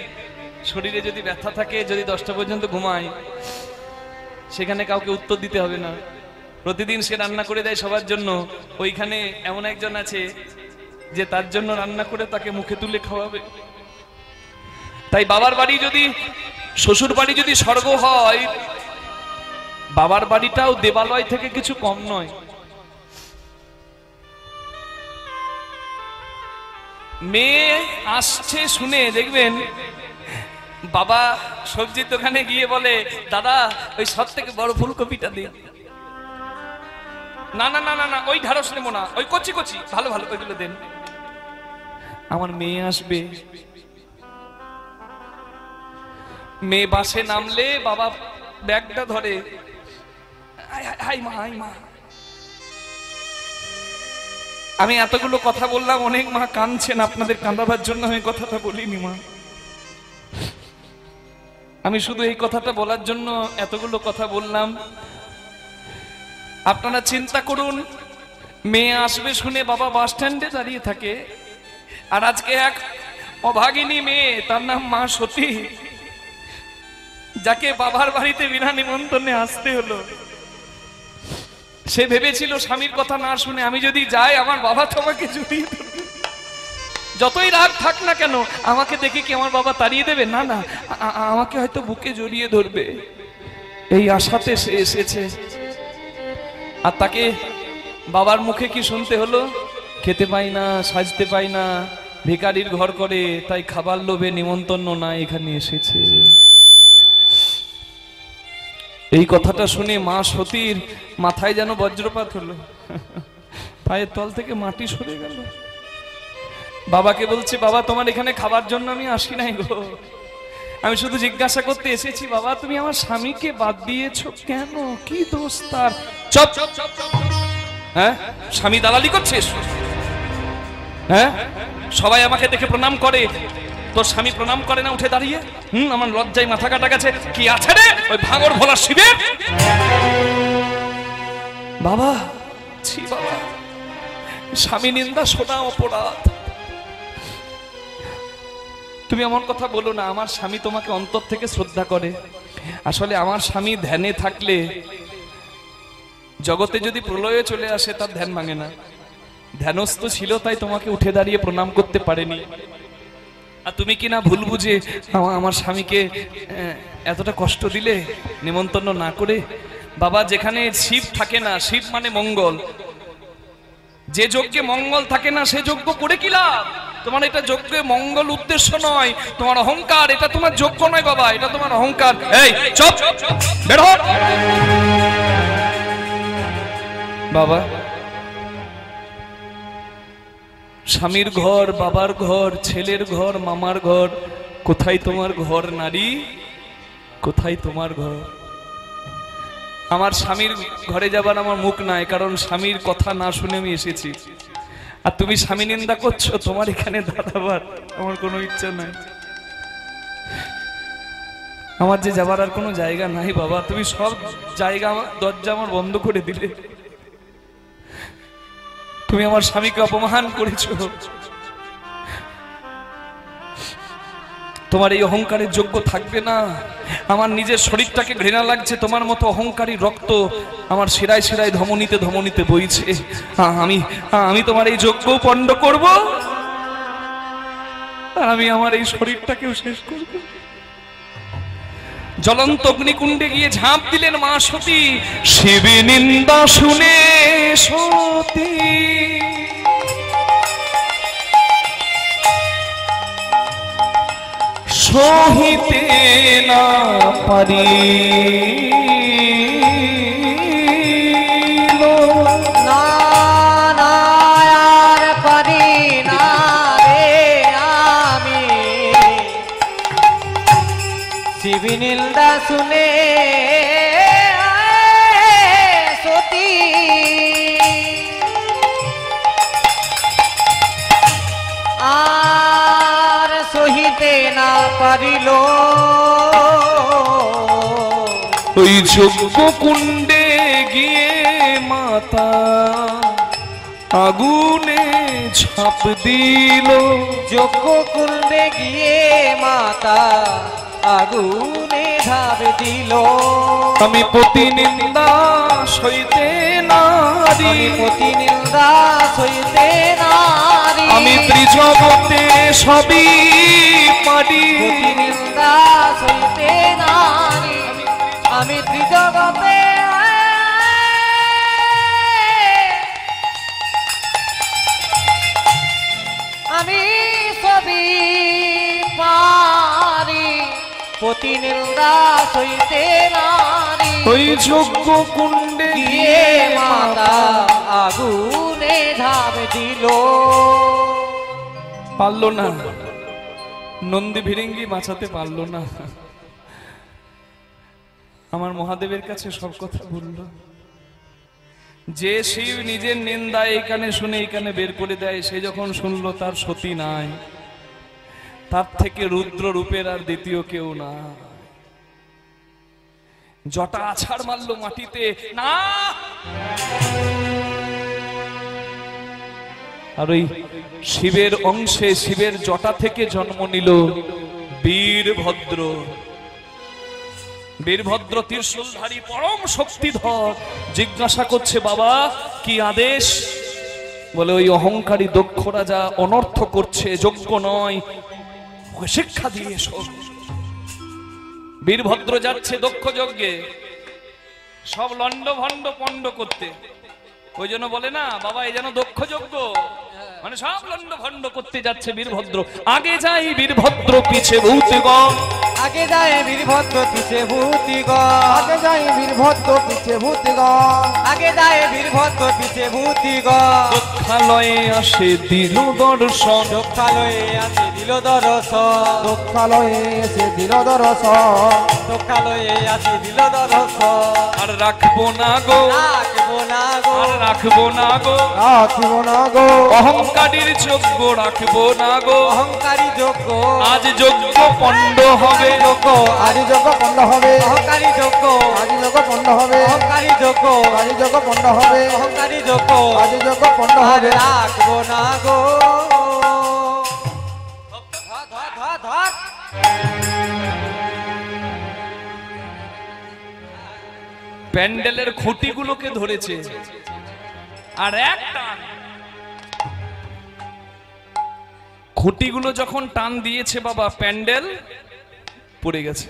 শরীরে যদি ব্যথা থাকে, যদি 10টা পর্যন্ত ঘুমায়, সেখানে কাউকে উত্তর দিতে হবে না। প্রতিদিন সে রান্না করে দেয় সবার জন্য। ওইখানে এমন একজন আছে যে তার জন্য রান্না করে তাকে মুখে তুলে খাওয়াবে। তাই বাবার বাড়ি যদি, শ্বশুর বাড়ি যদি স্বর্গ হয়, বাবার বাড়িটাও দেবালয় থেকে কিছু কম নয়। মেয়ে আসছে শুনে দেখবেন বাবা সবজির দোকানে গিয়ে বলে, দাদা ওই সব থেকে বড় ফুলকপিটা দিন। না না না না না, ওই ঢাড়স নেবো না, ওই কচি কচি ভালো ভালো ওইগুলো দেন। আমার মেয়ে আসবে, মেয়ে বাসে নামলে বাবা ব্যাগটা ধরে, হাই মা হাই মা। আমি এতগুলো কথা বললাম, অনেক মা কাঁদছেন, আপনাদের কাঁদাবার জন্য আমি কথাটা বলিনি মা। আমি শুধু এই কথাটা বলার জন্য এতগুলো কথা বললাম। আপনারা চিন্তা করুন, মেয়ে আসবে শুনে বাবা বাস স্ট্যান্ডে দাঁড়িয়ে থাকে, আর আজকে এক অভাগিনী মেয়ে, তার নাম মা সতী, যাকে বাবার বাড়িতে বিনা নিমন্ত্রণে আসতে হলো। সে ভেবেছিল স্বামীর কথা না শুনে আমি যদি যাই, আমার বাবা তো আমাকে জড়িয়ে ধরবে, যতই রাগ থাক না কেন আমাকে দেখে কি আমার বাবা তাড়িয়ে দেবে? না না, আমাকে হয়তো বুকে জড়িয়ে ধরবে, এই আশাতে সে এসেছে। আর তাকে বাবার মুখে কি শুনতে হলো? খেতে পাই না, সাজতে পাই না, ভিখারির ঘর করে, তাই খাবার লোভে নিমন্ত্রণ না এখানে এসেছে। এই কথাটা শুনে মা সতীর মাথায় যেন বজ্রপাত হলো, পায়ের তল থেকে মাটি সরে গেল। বাবাকে বলছে, বাবা তোমার এখানে খাবার জন্য আমি আসি নাই গো, আমি শুধু জিজ্ঞাসা করতে এসেছি, বাবা তুমি আমার স্বামীকে বাদ দিয়েছো কেন, কি দোষ তার? চপ, হ্যাঁ স্বামী দালালি করছিস? হ্যাঁ সবাই আমাকে দেখে প্রণাম করে, তোর স্বামী প্রণাম করে না উঠে দাঁড়িয়ে? আমার লজ্জায় মাথা কাটা গেছে। কি আছে রে ওই ভাঙর ভোলা শিবের? বাবা ছি বাবা, স্বামী নিন্দা শোনা অপরাধ। তুমি এমন কথা বলো না, আমার স্বামী তোমাকে অন্তর থেকে শ্রদ্ধা করে। আসলে আমার স্বামী ধ্যানে থাকলে, জগতে যদি প্রলয়ে চলে আসে তার ধ্যান ভাঙে না। ধ্যানস্থ ছিল তাই তোমাকে উঠে দাঁড়িয়ে প্রণাম করতে পারেনি। আর তুমি কি না ভুল বুঝে আমার স্বামীকে এতটা কষ্ট দিলে নিমন্ত্রণ না করে? বাবা যেখানে শিব থাকে না, শিব মানে মঙ্গল, যে যজ্ঞে মঙ্গল থাকে না সে যজ্ঞ করে কি লাভ? তোমার এটা যজ্ঞে মঙ্গল উদ্দেশ্য নয়, তোমার অহংকার, এটা তোমার যজ্ঞ নয় বাবা, এটা তোমার অহংকার। এই চুপ, বের হ। বাবা স্বামীর ঘর, বাবার ঘর, ছেলের ঘর, মামার ঘর, কোথায় তোমার ঘর নারী? কোথায় তোমার ঘর? আমার স্বামীর ঘরে যাবার আমার মুখ নাই, কারণ স্বামীর কথা না শুনে আমি এসেছি। আর তুমি স্বামী নিন্দা করছো, তোমার এখানে দাঁড়াবার আমার কোনো ইচ্ছা নাই। আমার যে যাবার আর কোনো জায়গা নাই বাবা, তুমি সব জায়গা দরজা আমার বন্ধ করে দিলে। তুমি আমার স্বামীকে অপমান করেছো। তোমার এই অহংকারের যোগ্য থাকবে না। আমার নিজের শরীরটাকে ঘৃণা লাগছে, তোমার মতো অহংকারী রক্ত আমার শিরায় শিরায় ধমনীতে ধমনীতে বইছে। আমি তোমার এই যজ্ঞ পণ্ড করব, আর আমি আমার এই শরীরটাকেও শেষ করব। জ্বলন্ত অগ্নিকুণ্ডে গিয়ে ঝাঁপ দিলেন মা সতী। শিব নিন্দা শুনে সতী সহিতে না পারি না না আর পারি না রে আমি, শিব নিন্দা শুনে সতী আর সহিতে না পারিল। ওই যজ্ঞ কুণ্ডে গিয়ে মাতা আগুনে ঝাঁপ দিল। যজ্ঞ কুণ্ডে গিয়ে মাতা আগুনে ঝাঁপ দিল। আমি পতি নিন্দা সইতে নারি, আমি পতি নিন্দা সইতে নারি, আমি ত্রিজগতে সবই পারি। পতি নিন্দা সইতে নারি, আমি ত্রিজগতে আমি সবই পারি। পতি নিন্দা সইতে নারি, ওই যজ্ঞ কুণ্ডে গিয়ে মাতা আগুনে ঝাঁপ দিল। পারলো না, নন্দী ভিরিঙ্গি বাঁচাতে পারলো না। আমার মহাদেবের কাছে সব কথা বলল। যে শিব নিজের নিন্দা এইখানে শুনে এইখানে বের করে দেয়, সে যখন শুনলো তার সতী নাই, তার থেকে রুদ্র রূপের আর দ্বিতীয় কেউ না। জটা আছাড় মারলো মাটিতে, না। আর ওই শিবের অংশে, শিবের জটা থেকে জন্ম নিল বীরভদ্র। বীরভদ্র ত্রিশূলধারী পরম শক্তিধর। জিজ্ঞাসা করছে, বাবা কি আদেশ? বলে, ওই অহংকারী দক্ষ রাজা অনর্থ করছে, যোগ্য নয়, ওকে শিক্ষা দিয়ে এসো। বীরভদ্র যাচ্ছে দক্ষ যজ্ঞে, সব লন্ড ভন্ড পণ্ড করতে। ওই জন্য বলে না বাবা, এই যেন দক্ষ যজ্ঞ, মানে সব লন্ড ভন্ড করতে যাচ্ছে বীরভদ্র। আগে যাই বীরভদ্র পিছে ভূতগণ, আগে যায় বীরভদ্র পিছে ভূতিগণ, আগে যাই বীরভদ্র পিছে ভূতিগণ, আগে যায় বীরভদ্র পিছে ভূতিগণ। দুঃখালয়ে আসে দিল দর্শন, দুঃখালয়ে আছে দিল দর্শন, দুঃখালয়ে এসে দিল দর্শন, দুঃখালয়ে আছে দিল দর্শন। আর রাখবো না গো, রাখবো না গো, আর রাখবো না গো, রাখিব না গো, অহংকারীর যজ্ঞ রাখবো না গো। অহংকারী যোগ্য, আজ যজ্ঞ পণ্ড হবে, যোগ্য, আজ যোগ পণ্ড হবে, অহংকারী যোগ্য, আজ যোগ পণ্ড হবে, অহংকারী যোগ্য, আজ যোগ পণ্ড হবে, অহংকারী যোগ্য, আজ যোগ পণ্ড আর হবে। রাখবো না গো। ধর, ধর, ধর, ধর। প্যান্ডেলের খুঁটিগুলোকে ধরেছে, আর এক টান, খুঁটিগুলো যখন টান দিয়েছে বাবা, প্যান্ডেল পড়ে গেছে।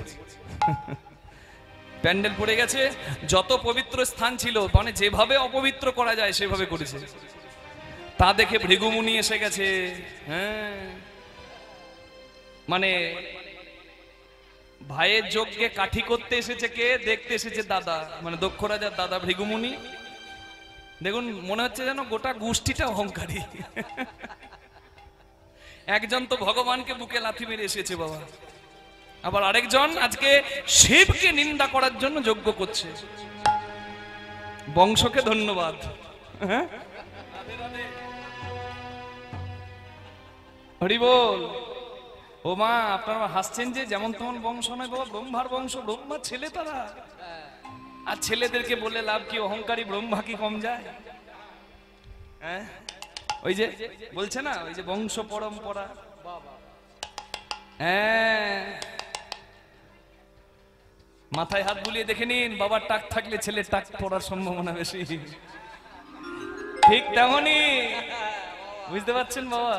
প্যান্ডেল পড়ে গেছে। যত পবিত্র স্থান ছিল, মানে যেভাবে অপবিত্র করা যায় সেভাবে করেছে। তা দেখে ভৃগুমুনি এসে গেছে। হ্যাঁ, মানে ভাইয়ের যজ্ঞে কাঠি করতে এসেছে কে? দেখতে এসেছে দাদা, মানে দক্ষ রাজার দাদা ভৃগুমুনি। দেখুন, মনে হচ্ছে যেন গোটা গোষ্ঠীটা অহংকারী। একজন তো ভগবানকে বুকে লাথি মেরে এসেছে বাবা, আবার আরেকজন আজকে শিবকে নিন্দা করার জন্য যজ্ঞ করছে। বংশকে ধন্যবাদ। হ্যাঁ, হরি বল। ও মা আপনারা হাসছেন যে যেমন তেমন বংশ নয় বাবা, ব্রহ্মার বংশ, ব্রহ্মার ছেলে তারা। আর ছেলেদেরকে বলে লাভ কি, অহংকারী ব্রহ্মা কি কম যায়? হ্যাঁ, ওই যে বলছে না, ওই যে বংশ পরম্পরা। হ্যাঁ, মাথায় হাত বুলিয়ে দেখে নিন, বাবার টাক থাকলে ছেলের টাক পড়ার সম্ভাবনা বেশি। ঠিক তেমনই, বুঝতে পারছেন বাবা?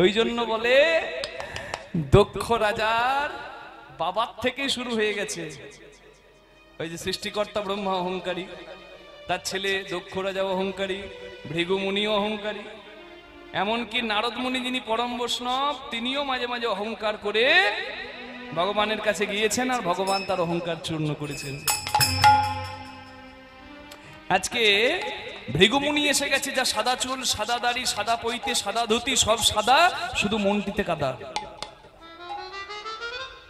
ওই জন্য বলে দক্ষ রাজার বাবার থেকে শুরু হয়ে গেছে। ওই যে সৃষ্টিকর্তা ব্রহ্মা অহংকারী, তার ছেলে দক্ষ রাজা অহংকারী, ভৃগু মুনিও অহংকারী, এমনকি নারদ মুনি যিনি পরম বৈষ্ণব তিনিও মাঝে মাঝে অহংকার করে ভগবানের কাছে গিয়েছেন, আর ভগবান তার অহংকার চূর্ণ করেছেন। আজকে ভৃগুমুনি এসে গেছে, যা সাদা চুল, সাদা দাড়ি, সাদা পৈতে, সাদা ধুতি, সব সাদা, শুধু মনটিতে কাদা।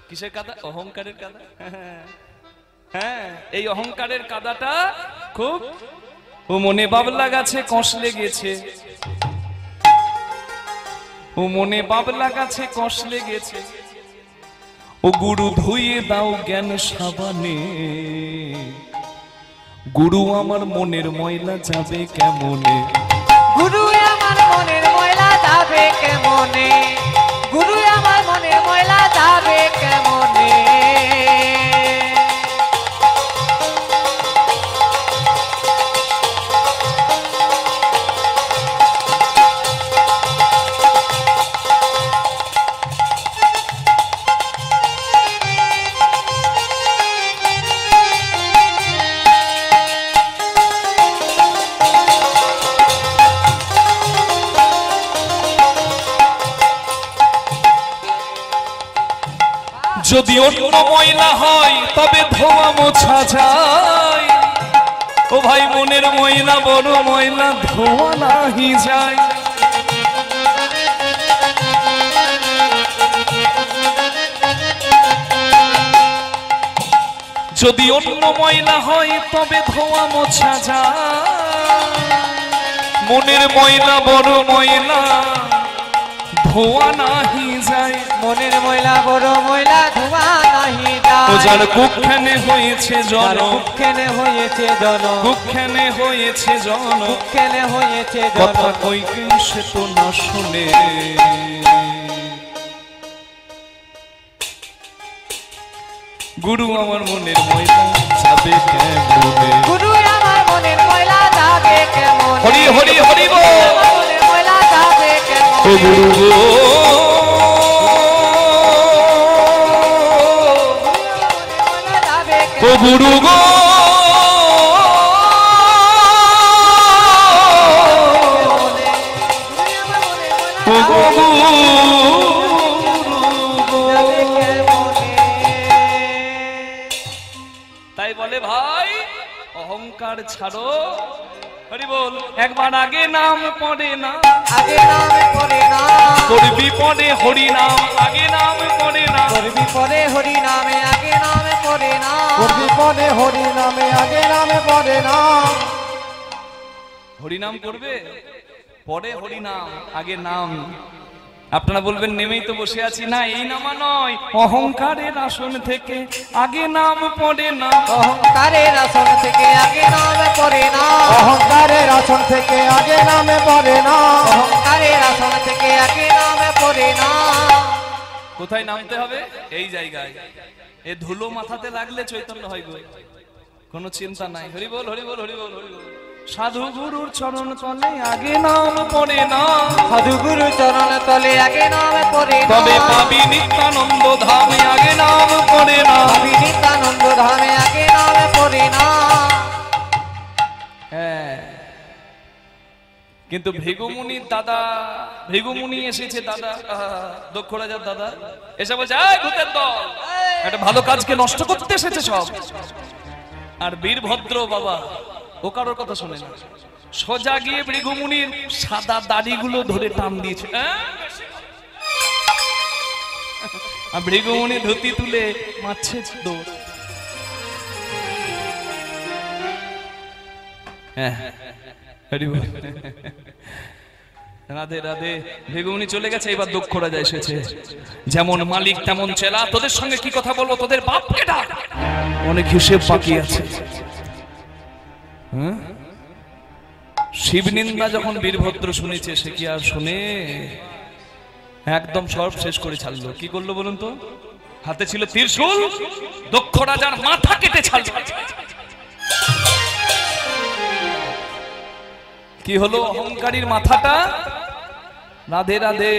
কিসের কাদা? অহংকারের কাদা। হ্যাঁ, এই অহংকারের কাদাটা খুব, ও মনে বাবলা গাছে কষলে গেছে, ও মনে বাবলা গাছে কষলে গেছে, ও গুরু ধুইয়ে দাও জ্ঞান সাবানে, গুরু আমার মনের ময়লা যাবে কেমনে, গুরু আমার মনের ময়লা যাবে কেমনে, গুরু আমার মনের ময়লা যাবে কেমনে। যদি অন্য ময়লা হয় তবে ধোয়া মোছা যায়, ও ভাই মনের ময়লা বড় ময়লা, ধোয়া নাহি যায়। যদি অন্য ময়লা হয় তবে ধোয়া মোছা যায়, মনের ময়লা বড় ময়লা, ধোয়া নাহি যায়। মনের ময়লা বড় ময়লা, ধোয়া নাহি যায়। ও যার কুক্ষেনে হয়েছে জন, কুক্ষেনে হয়েছে জন, কুক্ষেনে হয়েছে জন, কুক্ষেনে হয়েছে জন, কথা কই সে তো না শুনে। গুরু আমার মনের ময়লা যাবে কেমনে, গুরু আমার মনের ময়লা যাবে কেমনে, হরি হরি হরি বল, মনের ময়লা যাবে ও কেমনে। গুরু গো, ও গুরু গো, ও গুরু গো। তাই বলে ভাই অহংকার ছাড়ো, হরি বল। একবার আগে নাম পড়ে না, আগে নামে পড়ে না, করবি পড়ে হরি নাম, আগে নাম পড়ে না, করবি পরে হরি নামে, আগে নামে পড়ে না, করবি পদে হরি নামে আগে নামে পড়ে না, হরি নাম করবে পরে হরি নাম, আগে নাম। আপনারা বলবেন নেমেই তো বসে আছি, না এই নামা নয়, অহংকারের আসন থেকে আগে নাম পড়ে না, অহংকারের আসন থেকে আগে নামে পড়ে না, অহংকারের আসন থেকে আগে নামে পড়ে না, অহংকারের আসন থেকে আগে নামে পড়ে না। কোথায় নামতে হবে? এই জায়গায়। এ ধুলো মাথাতে লাগলে চৈতন্য হয় গো, কোনো চিন্তা নাই। হরি বল হরি বল হরি বল হরি বল। সাধু গুরুর চরণ তলে আগে নাম পড়ে না, সাধু গুরু চরণ তলে আগে নামে পড়ে না, তবে পাবি নিত্যানন্দ ধামে আগে নাম পড়ে না, পাবি নিত্যানন্দ ধামে আগে নামে পড়ে না। হ্যাঁ, কিন্তু ভৃগুমুনির দাদা, ভৃগুমুনি এসেছে দাদা, দক্ষ রাজার দাদা এসে বলছে, এই ভূতের দল, একটা ভালো কাজকে নষ্ট করতে এসেছে সব। আর বীরভদ্র বাবা ও কারোর কথা শোনে না, সোজা গিয়ে ভৃগুমুনির সাদা দাড়িগুলো ধরে টান দিয়েছে। আর ভৃগুমুনি ধুতি তুলে মারছে দৌড়। হ্যাঁ, হরি বল। রাধে রাধে। বেগুনি চলে গেছে, এবার দক্ষ রাজা এসেছে। যেমন মালিক তেমন চেলা। তোদের সঙ্গে কি কথা বলবো, তোদের বাপকে ডাক, অনেক হিসেব বাকি আছে। শিব নিন্দা যখন বীরভদ্র শুনেছে, সে কি আর শুনে, একদম সব শেষ করে ছাড়লো। কি করলো বলুন তো? হাতে ছিল ত্রিশূল, দক্ষ রাজার মাথা কেটে ছাড়লো। কি হলো? অহংকারীর মাথাটা রাধে রাধে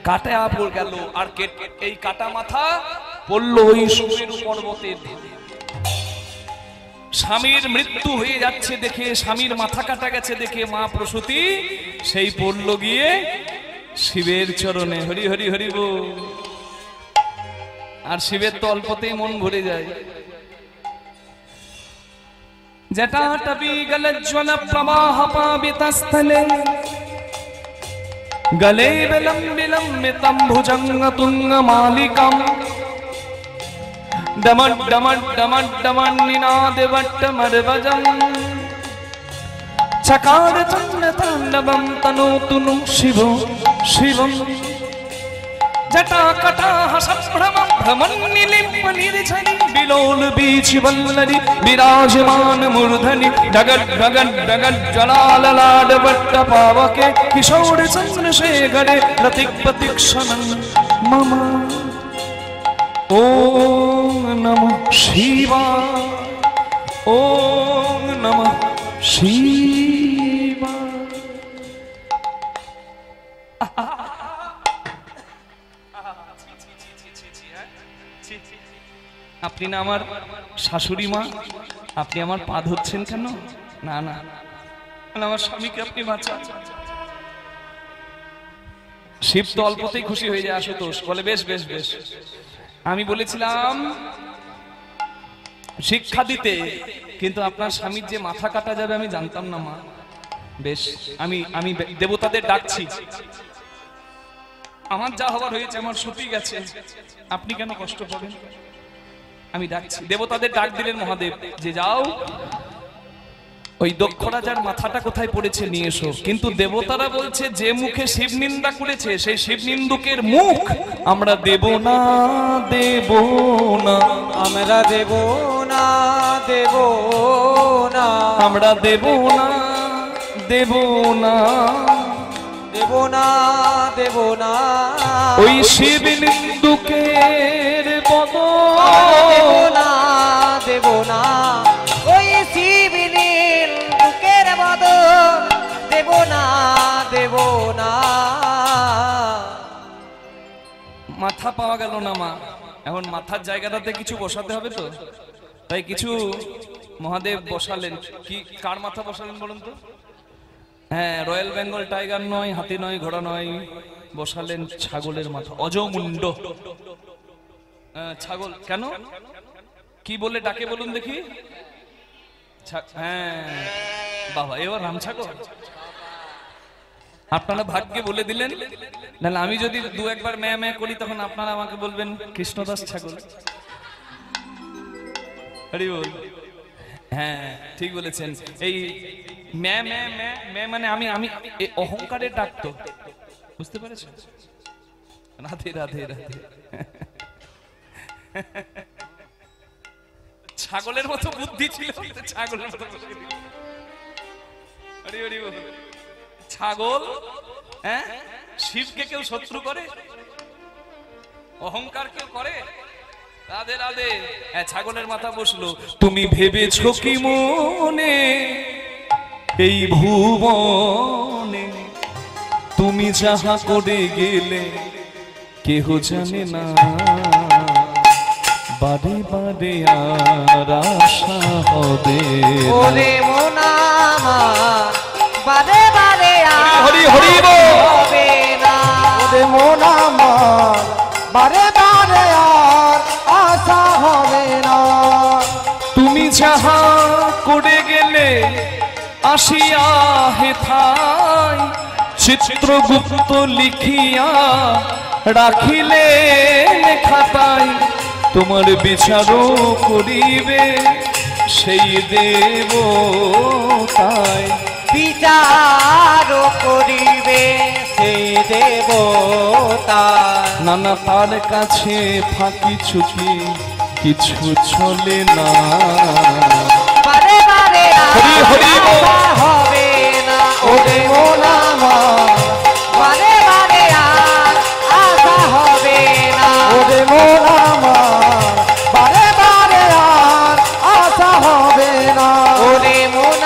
কাটা পড়ে গেল। আর এই কাটা মাথা পড়লো ওই সুমেরু পর্বতের। স্বামীর মৃত্যু হয়ে যাচ্ছে দেখে, স্বামীর মাথা কাটা গেছে দেখে মা প্রসূতি সেই পড়লো গিয়ে শিবের চরণে। হরি হরি হরি বল। আর শিবের তো অল্পতেই মন ভরে যায়। জটাটবি গলজ্জ্বল প্রবাহ পাবিতস্থলে গলে বিলম্বিতম ভুজঙ্গ তুঙ্গ মালিকম ডমট ডমট ডমট ডমট নিনাদ বট্টমর্বজম চকার চন্ড তাণ্ডবম তনোতুনু শিব শিবম জটা কটা সম্ভ্রমম ভ্রমন্নিলিম্ব নির্ঝরি বিলোল বীচ বল্লরি বিরাজমান মূর্ধনি ডগট ডগট ডগট জ্বলাললাড বট্ট পাবকে কিশোর চন্দ্রশেখরে রতিক প্রতীক্ষণং মম। ওম নমঃ শিবায়, ওম নমঃ শিবায়। আপনি না আমার শাশুড়ি মা, আপনি আমার পা ধরছেন কেন? না না, আমার স্বামীকে আপনি বাঁচান। শিব তো অল্পতেই খুশি হয়ে যায়। আশুতোষ বলে বেশ বেশ বেশ, আমি বলেছিলাম শিক্ষা দিতে, কিন্তু আপনার স্বামীর যে মাথা কাটা যাবে আমি জানতাম না মা। বেশ, আমি দেবতাদের ডাকছি। আমার যা হবার হয়েছে, আমার সতী গেছে, আপনি কেন কষ্ট পাবেন? আমি ডাকছি। দেবতাদের ডাক দিলেন মহাদেব যে যাও ওই দক্ষ রাজার মাথাটা কোথায় পড়েছে নিয়ে এসো। কিন্তু দেবতারা বলছে যে মুখে শিব নিন্দা করেছে সেই শিব নিন্দুকের মুখ আমরা দেব না, দেব না, আমরা দেব না, দেব না, আমরা দেব না, দেব না, দেব না, দেব না। ওই শিব নিন্দুকের বদল দেব না, দেব না, ওই শিব নিন্দুকের বদল দেব না, দেব না। মাথা পাওয়া গেল না মা। এখন মাথার জায়গাটাতে কিছু বসাতে হবে তো, তাই কিছু মহাদেব বসালেন। কি কার মাথা বসালেন বলুন তো? হ্যাঁ, রয়্যাল বেঙ্গল টাইগার নয়, হাতি নয়, ঘোড়া নয়, বসালেন ছাগলের মাথা, অজমুন্ড ছাগল। কেন, কি বলে ডাকে বলুন দেখি? হ্যাঁ বাবা, এবার রাম ছাগল। আপনারা ভাগ্যে বলে দিলেন, নাহলে আমি যদি দু একবার ম্যা ম্যা করি তখন আপনারা আমাকে বলবেন কৃষ্ণদাস ছাগল। হরি বল। হ্যাঁ ঠিক বলেছেন। এই ম্যা ম্যা ম্যা ম্যা মানে আমি আমি অহংকারের ডাক তো, বুঝতে পেরেছেন? রাধে রাধে রাধে। ছাগলের মতো বুদ্ধি ছিল, ছাগলের মতো। হরি হরি বল। ছাগল, হ্যাঁ, শিবকে কেউ শত্রু করে? অহংকার কেউ করে? রাধে রাধে। ছাগলের মাথা বসলো। তুমি ভেবেছো কি মনে এই ভুবনে তুমি যাহা করে গেলে কেহ জানে না, বারে বারে আর আশা হবে ওরে মোনা আমার বারে বারে হরি হরি হবে না, ওরে মোনা আমার বারে বারে আর আশা হবে না। তুমি যাহা করে গেলে আসিয়া হেথায় চিত্রগুপ্ত লিখিয়া রাখিলে খাতায়, তোমার বিচারও করিবে সেই দেবতায়। বিচার করিবে সেই দেবতা। নানা তার কাছে ফাঁকি ছুকি কিছু চলে না। বারে বারে হরি হরি বল। আশা হবে না ওরে মন আমার, বারে বারে আর আশা হবে না। ওরে মন আমার বারে বারে আর আশা হবে না। ওরে মন